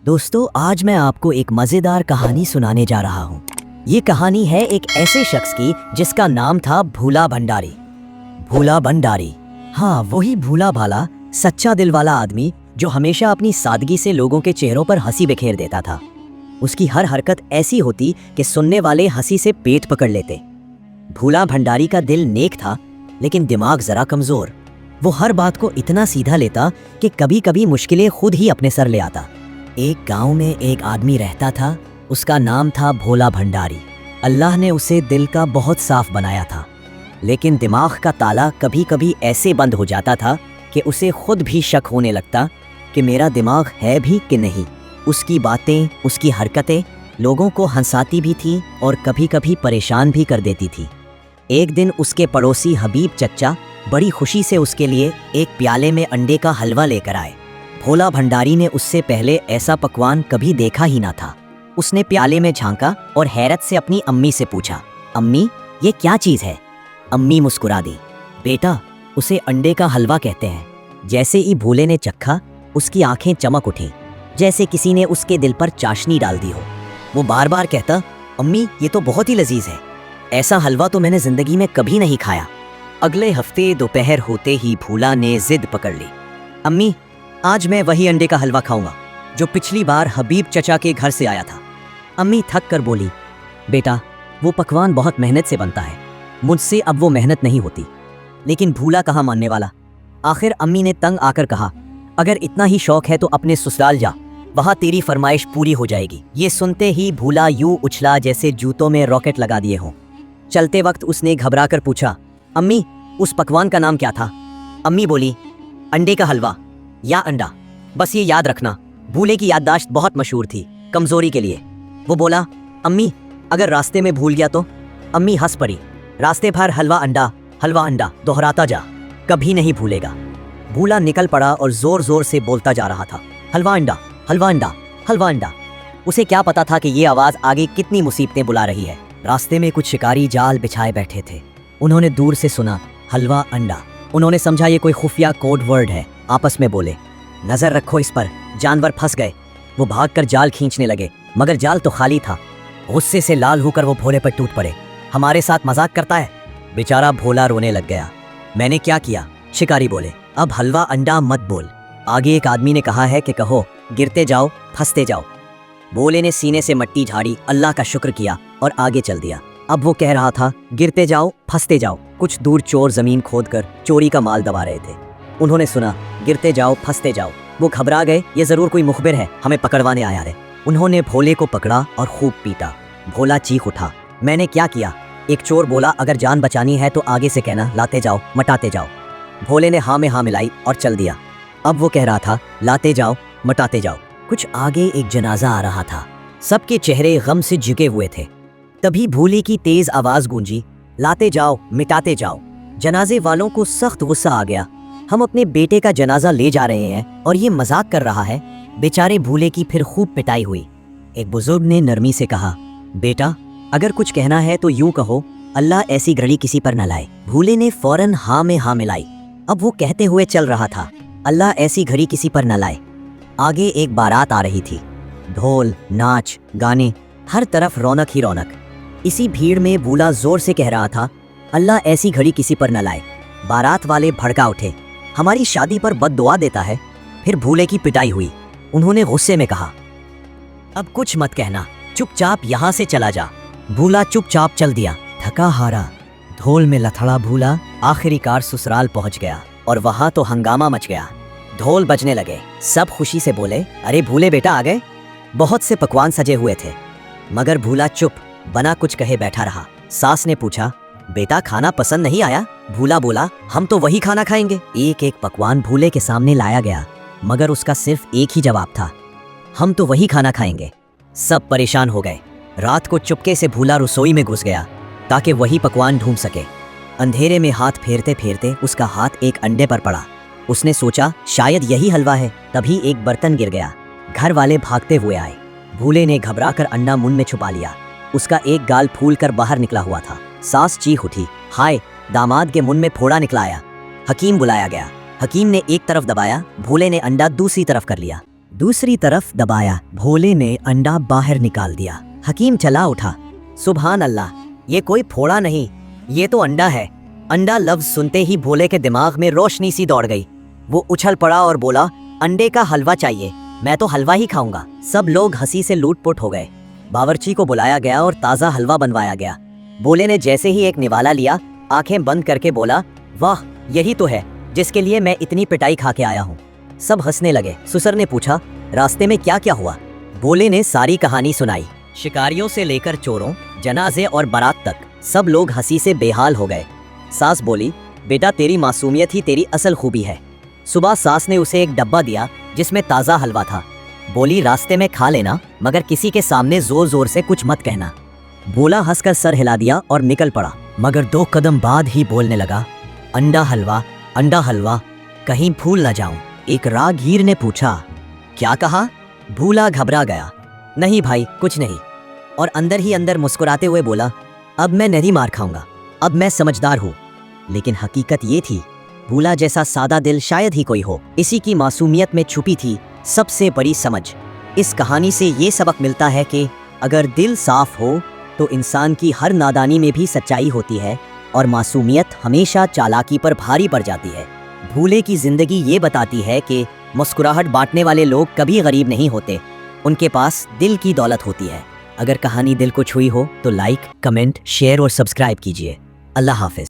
दोस्तों, आज मैं आपको एक मजेदार कहानी सुनाने जा रहा हूँ। ये कहानी है एक ऐसे शख्स की जिसका नाम था भूला भंडारी। भूला भंडारी, हाँ वही भूला भाला सच्चा दिल वाला आदमी जो हमेशा अपनी सादगी से लोगों के चेहरों पर हंसी बिखेर देता था। उसकी हर हरकत ऐसी होती कि सुनने वाले हंसी से पेट पकड़ लेते। भूला भंडारी का दिल नेक था, लेकिन दिमाग जरा कमजोर। वो हर बात को इतना सीधा लेता कि कभी कभी मुश्किलें खुद ही अपने सर ले आता। एक गांव में एक आदमी रहता था, उसका नाम था भोला भंडारी। अल्लाह ने उसे दिल का बहुत साफ बनाया था, लेकिन दिमाग का ताला कभी कभी ऐसे बंद हो जाता था कि उसे खुद भी शक होने लगता कि मेरा दिमाग है भी कि नहीं। उसकी बातें, उसकी हरकतें लोगों को हंसाती भी थी और कभी कभी परेशान भी कर देती थी। एक दिन उसके पड़ोसी हबीब चच्चा बड़ी खुशी से उसके लिए एक प्याले में अंडे का हलवा लेकर आए। भोला भंडारी ने उससे पहले ऐसा पकवान कभी देखा ही ना था। उसने प्याले में झांका और हैरत से अपनी अम्मी से पूछा, अम्मी ये क्या चीज़ है? अम्मी मुस्कुरा दी, बेटा उसे अंडे का हलवा कहते हैं। जैसे ही भोले ने चखा, उसकी आंखें चमक उठी, जैसे किसी ने उसके दिल पर चाशनी डाल दी हो। वो बार बार कहता, अम्मी ये तो बहुत ही लजीज है, ऐसा हलवा तो मैंने जिंदगी में कभी नहीं खाया। अगले हफ्ते दोपहर होते ही भूला ने जिद पकड़ ली, अम्मी आज मैं वही अंडे का हलवा खाऊंगा जो पिछली बार हबीब चचा के घर से आया था। अम्मी थक कर बोली, बेटा वो पकवान बहुत मेहनत से बनता है, मुझसे अब वो मेहनत नहीं होती। लेकिन भूला कहाँ मानने वाला। आखिर अम्मी ने तंग आकर कहा, अगर इतना ही शौक है तो अपने ससुराल जा, वहाँ तेरी फरमाइश पूरी हो जाएगी। ये सुनते ही भूला यूं उछला जैसे जूतों में रॉकेट लगा दिए हों। चलते वक्त उसने घबरा कर पूछा, अम्मी उस पकवान का नाम क्या था? अम्मी बोली, अंडे का हलवा या अंडा, बस ये याद रखना। भूले की याददाश्त बहुत मशहूर थी कमजोरी के लिए। वो बोला, अम्मी अगर रास्ते में भूल गया तो? अम्मी हंस पड़ी, रास्ते भर हलवा अंडा दोहराता जा, कभी नहीं भूलेगा। भूला निकल पड़ा और जोर जोर से बोलता जा रहा था, हलवा अंडा हलवा अंडा हलवा अंडा। उसे क्या पता था कि ये आवाज़ आगे कितनी मुसीबतें बुला रही है। रास्ते में कुछ शिकारी जाल बिछाए बैठे थे। उन्होंने दूर से सुना हलवा अंडा। उन्होंने समझा ये कोई खुफिया कोड वर्ड है। आपस में बोले, नजर रखो इस पर, जानवर फंस गए। वो भागकर जाल खींचने लगे, मगर जाल तो खाली था। गुस्से से लाल होकर वो भोले पर टूट पड़े, हमारे साथ मजाक करता है। बेचारा भोला रोने लग गया। मैंने क्या किया? शिकारी बोले, अब हलवा अंडा मत बोल। आगे एक आदमी ने कहा है कि कहो, गिरते जाओ फंसते जाओ। भोले ने सीने से मट्टी झाड़ी, अल्लाह का शुक्र किया और आगे चल दिया। अब वो कह रहा था, गिरते जाओ फंसते जाओ। कुछ दूर चोर जमीन खोदकर चोरी का माल दबा रहे थे। उन्होंने सुना, गिरते जाओ फंसते जाओ। वो घबरा गए, ये जरूर कोई मुखबिर है, हमें पकड़वाने आया है। उन्होंने भोले को पकड़ा और खूब पीटा। भोला चीख उठा, मैंने क्या किया? एक चोर बोला, अगर जान बचानी है तो आगे से कहना, लाते जाओ मटाते जाओ। भोले ने हाँ में हाँ मिलाई और चल दिया। अब वो कह रहा था, लाते जाओ मटाते जाओ। कुछ आगे एक जनाजा आ रहा था, सबके चेहरे गम से झुके हुए थे। तभी भोले की तेज आवाज गूंजी, लाते जाओ मिटाते जाओ। जनाजे वालों को सख्त गुस्सा आ गया। हम अपने बेटे का जनाजा ले जा रहे हैं और ये मजाक कर रहा है। बेचारे भूले की फिर खूब पिटाई हुई। एक बुजुर्ग ने नरमी से कहा, बेटा अगर कुछ कहना है तो यूं कहो, अल्लाह ऐसी घड़ी किसी पर न लाए। भूले ने फौरन हाँ में हाँ मिलाई। अब वो कहते हुए चल रहा था, अल्लाह ऐसी घड़ी किसी पर न लाए। आगे एक बारात आ रही थी, ढोल नाच गाने, हर तरफ रौनक ही रौनक। इसी भीड़ में भूला जोर से कह रहा था, अल्लाह ऐसी घड़ी किसी पर न लाए। बारात वाले भड़का उठे, हमारी शादी पर बद्दुआ देता है। फिर भूले की पिटाई हुई। उन्होंने गुस्से में कहा, अब कुछ मत कहना, चुपचाप यहाँ से चला जा। भूला चुपचाप चल दिया, थका हारा। ढोल में लथड़ा भूला आखिरकार ससुराल पहुंच गया और वहां तो हंगामा मच गया। ढोल बजने लगे, सब खुशी से बोले, अरे भूले बेटा आ गए। बहुत से पकवान सजे हुए थे, मगर भूला चुप बना कुछ कहे बैठा रहा। सास ने पूछा, बेटा खाना पसंद नहीं आया? भूला बोला, हम तो वही खाना खाएंगे। एक एक पकवान भूले के सामने लाया गया, मगर उसका सिर्फ एक ही जवाब था, हम तो वही खाना खाएंगे। सब परेशान हो गए। रात को चुपके से भूला रसोई में घुस गया ताकि वही पकवान ढूंढ सके। अंधेरे में हाथ फेरते फेरते उसका हाथ एक अंडे पर पड़ा। उसने सोचा शायद यही हलवा है। तभी एक बर्तन गिर गया। घर वाले भागते हुए आए। भूले ने घबरा कर अंडा मुंह में छुपा लिया। उसका एक गाल फूल कर बाहर निकला हुआ था। सास चीख उठी, हाय दामाद के मुंह में फोड़ा निकला आया। हकीम बुलाया गया। हकीम ने एक तरफ दबाया, भूले ने अंडा दूसरी तरफ कर लिया। दूसरी तरफ दबाया। भोले ने अंडा बाहर निकाल दिया। हकीम चला उठा। सुभान अल्लाह, ये कोई फोड़ा नहीं, ये तो अंडा है। अंडा लफ्ज सुनते ही भोले के दिमाग में रोशनी सी दौड़ गई। वो उछल पड़ा और बोला, अंडे का हलवा चाहिए, मैं तो हलवा ही खाऊंगा। सब लोग हंसी से लूटपुट हो गए। बावर्ची को बुलाया गया और ताज़ा हलवा बनवाया गया। भोले ने जैसे ही एक निवाला लिया, आंखें बंद करके बोला, वाह, यही तो है जिसके लिए मैं इतनी पिटाई खा के आया हूँ। सब हंसने लगे। सुसर ने पूछा, रास्ते में क्या क्या हुआ? भोले ने सारी कहानी सुनाई। शिकारियों से लेकर चोरों, जनाजे और बारात तक सब लोग हंसी से बेहाल हो गए। सास बोली, बेटा तेरी मासूमियत ही तेरी असल खूबी है। सुबह सास ने उसे एक डब्बा दिया जिसमें ताज़ा हलवा था। बोली, रास्ते में खा लेना, मगर किसी के सामने जोर जोर से कुछ मत कहना। भोला हंसकर सर हिला दिया और निकल पड़ा, मगर 2 कदम बाद ही बोलने लगा, अंडा हलवा, कहीं भूल न जाऊं। एक राहगीर ने पूछा, क्या कहा? भूला घबरा गया, नहीं भाई कुछ नहीं, और अंदर ही अंदर मुस्कुराते हुए बोला, अब मैं नहीं मार खाऊंगा, अब मैं समझदार हूँ। लेकिन हकीकत ये थी, भूला जैसा सादा दिल शायद ही कोई हो। इसी की मासूमियत में छुपी थी सबसे बड़ी समझ। इस कहानी से ये सबक मिलता है कि अगर दिल साफ हो तो इंसान की हर नादानी में भी सच्चाई होती है, और मासूमियत हमेशा चालाकी पर भारी पड़ जाती है। भूले की जिंदगी ये बताती है कि मुस्कुराहट बांटने वाले लोग कभी गरीब नहीं होते, उनके पास दिल की दौलत होती है। अगर कहानी दिल को छुई हो तो लाइक, कमेंट, शेयर और सब्सक्राइब कीजिए। अल्लाह हाफिज।